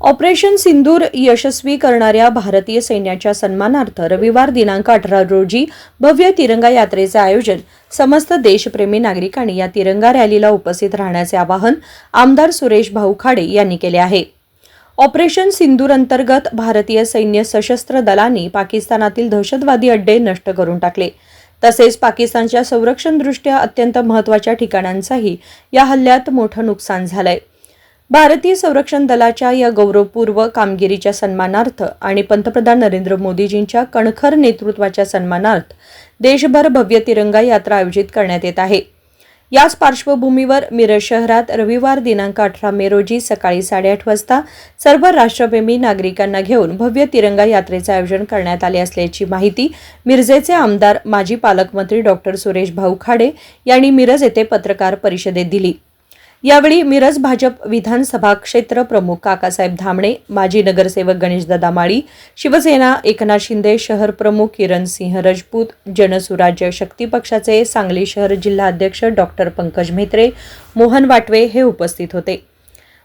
Operation सिंदूर यशस्वी करणाऱ्या भारतीय सैन्याच्या सन्मानार्थ रविवार दिनांक 18 रोजी भव्य तिरंगा यात्रेचे आयोजन समस्त देशप्रेमी नागरिकांनी या तिरंगा रॅलीला उपस्थित राहण्याचे आवाहन आमदार सुरेश भाऊ खाडे यांनी केले आहे। ऑपरेशन सिंदूर अंतर्गत भारतीय सैन्य सशस्त्र दलांनी पाकिस्तानातील दहशतवादी अड्डे नष्ट करून टाकले। तसेच पाकिस्तानच्या संरक्षणदृष्ट्या अत्यंत महत्त्वाच्या ठिकाणांचाही या हल्ल्यात मोठं नुकसान झालंय। भारतीय संरक्षण दलाच्या या गौरवपूर्व कामगिरीच्या सन्मानार्थ आणि पंतप्रधान नरेंद्र मोदीजींच्या कणखर नेतृत्वाच्या सन्मानार्थ देशभर भव्य तिरंगा यात्रा आयोजित करण्यात येत आहे। याच पार्श्वभूमीवर मिरज शहरात रविवार दिनांक 18 मे रोजी सकाळी 8:30 वाजता सर्व राष्ट्रप्रेमी नागरिकांना घेऊन भव्य तिरंगा यात्रेचे आयोजन करण्यात आले असल्याची माहिती मिरजेचे आमदार माजी पालकमंत्री डॉक्टर सुरेश भाऊ खाडे यांनी मिरज येथे पत्रकार परिषदेत दिली। यावेळी मिरज भाजप विधानसभा क्षेत्र प्रमुख काकासाहेब धामणे, माजी नगरसेवक गणेशदादा माळी, शिवसेना एकनाथ शिंदे शहर प्रमुख किरण सिंह राजपूत, जनसुराज्य शक्ती पक्षाचे सांगली शहर जिल्हा अध्यक्ष डॉक्टर पंकज म्हेत्रे, मोहन वाटवे हे उपस्थित होते।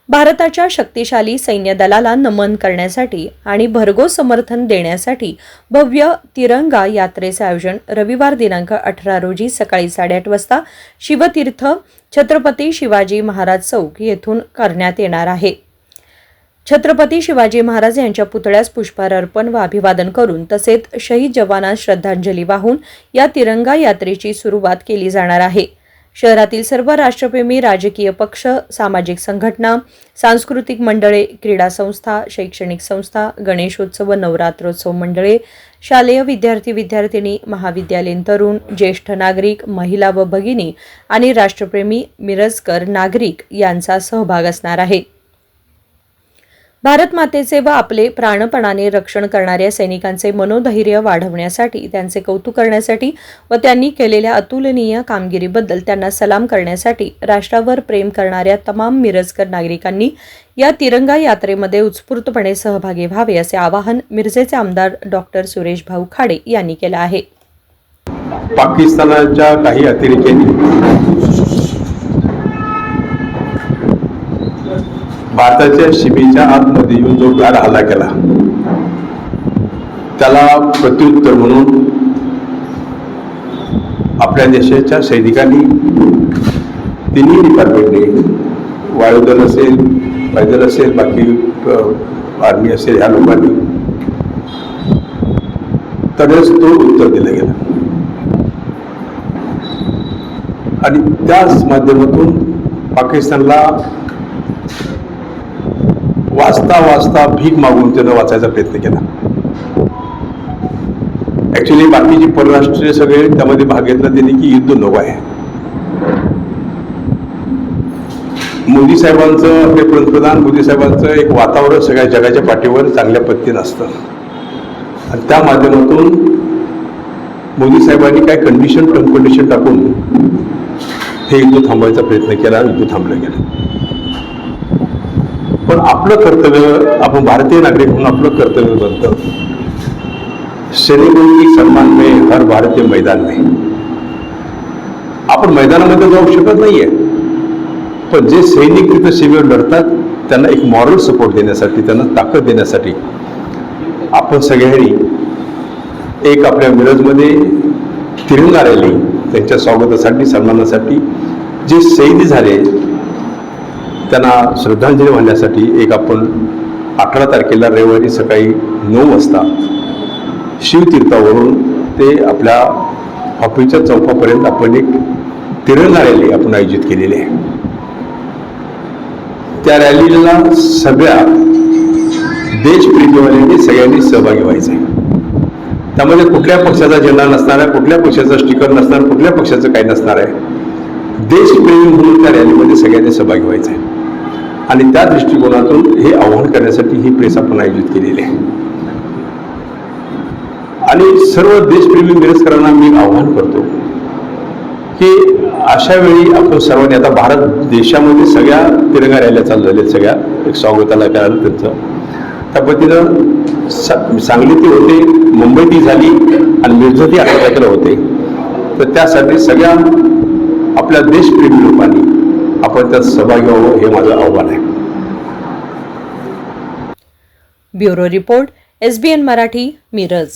भारताच्या शक्तिशाली सैन्य दलाला नमन करण्यासाठी आणि भरघोस समर्थन देण्यासाठी भव्य तिरंगा यात्रेचे आयोजन रविवार दिनांक 18 रोजी सकाळी 8:30 वाजता शिवतीर्थ छत्रपती शिवाजी महाराज चौक येथून करण्यात येणार आहे। छत्रपती शिवाजी महाराज यांच्या पुतळ्यास पुष्पहार अर्पण व अभिवादन करून तसेच शहीद जवानांना श्रद्धांजली वाहून या तिरंगा यात्रेची सुरुवात केली जाणार आहे। शहरातील सर्व राष्ट्रप्रेमी राजकीय पक्ष, सामाजिक संघटना, सांस्कृतिक मंडळे, क्रीडा संस्था, शैक्षणिक संस्था, गणेशोत्सव व नवरात्रोत्सव मंडळे, शालेय विद्यार्थी-विद्यार्थिनी, महाविद्यालयीन तरुण, ज्येष्ठ नागरिक, महिला व भगिनी आणि राष्ट्रप्रेमी मिरजकर नागरिक यांचा सहभाग असणार आहे। भारत मातेचे व आपले प्राणपणाने रक्षण करणाऱ्या सैनिकांचे मनोधैर्य वाढवण्यासाठी, त्यांचे कौतुक करण्यासाठी व त्यांनी केलेल्या अतुलनीय कामगिरीबद्दल त्यांना सलाम करण्यासाठी राष्ट्रावर प्रेम करणाऱ्या तमाम मिरजकर नागरिकांनी या तिरंगा यात्रेमध्ये उत्स्फूर्तपणे सहभागी व्हावे असे आवाहन मिरजेचे आमदार डॉक्टर सुरेश भाऊ खाडे यांनी केले आहे। पाकिस्तानाच्या काही अतिरेक्यांनी भारताच्या सीमेच्या आतमध्ये येऊन जो गार हल्ला केला त्याला प्रत्युत्तर म्हणून आपल्या देशाच्या सैनिकांनी तिन्ही डिपार्टमेंटने, वायुदल असेल, पैदल असेल, बाकी आर्मी असेल, ह्या लोकांनी तडेच तो उत्तर दिलं गेलं आणि त्याच माध्यमातून पाकिस्तानला वाचता वाचता भीक मागून त्यानं वाचायचा प्रयत्न केला। ऍक्च्युली बाकीचे परराष्ट्रीय सगळे त्यामध्ये भाग घेतला त्यांनी की युद्ध नको आहे। मोदी साहेबांचं, आपले पंतप्रधान मोदी साहेबांचं एक वातावरण सगळ्या जगाच्या पाठीवर चांगल्या पद्धतीनं असतं आणि त्या माध्यमातून मोदी साहेबांनी काय टर्म कंडिशन टाकून हे युद्ध थांबवायचा प्रयत्न केला, युद्ध थांबलं गेलं। पण आपलं कर्तव्य, आपण भारतीय नागरिक म्हणून आपलं कर्तव्य बनतं सैनिकों की सम्मान में हर भारतीय मैदान में। आपण मैदानामध्ये जाऊ शकत नाहीये, पण जे सैनिक तिथं सीमेवर लढतात त्यांना एक मॉरल सपोर्ट देण्यासाठी, त्यांना ताकद देण्यासाठी आपण सगळ्यांनी एक आपल्या मिरजमध्ये तिरंगा रॅली त्यांच्या स्वागतासाठी, सन्मानासाठी, जे शहीद झाले त्यांना श्रद्धांजली वाहण्यासाठी एक आपण 18 तारखेला रविवारी सकाळी 9 वाजता शिवतीर्थावरून ते आपल्या ऑफिसच्या चौकापर्यंत आपण एक तिरंगा रॅली आपण आयोजित केलेली आहे। त्या रॅलीला सगळ्या देशप्रेमीवाल्यांनी सगळ्यांनी सहभागी व्हायचं आहे। त्यामध्ये कुठल्या पक्षाचा झेंडा नसणार आहे, कुठल्या पक्षाचा स्टिकर नसणार, कुठल्या पक्षाचं काही नसणार आहे। देशप्रेमी म्हणून त्या रॅलीमध्ये सगळ्यांनी सहभागी व्हायचं आहे आणि त्या दृष्टिकोनातून हे आवाहन करण्यासाठी ही प्रेस आपण आयोजित केलेली आहे। आणि सर्व देशप्रेमी मिरजकरांना मी आवाहन करतो की अशा वेळी आपण सर्वांनी, आता भारत देशामध्ये सगळ्या तिरंगा रॅल्या चालू झाल्या, सगळ्या एक स्वागताला करायला त्यांचं त्या पद्धतीनं सांगलीत होते, मुंबईतही झाली आणि मिरजेतही 18 तारखेला होते। तर त्यासाठी सगळ्या आपल्या देशप्रेमी लोकांनी आपण त्यात सहभागी व्हावं हे माझं आव्हान आहे। Bureau report, SBN Marathi, Miraj.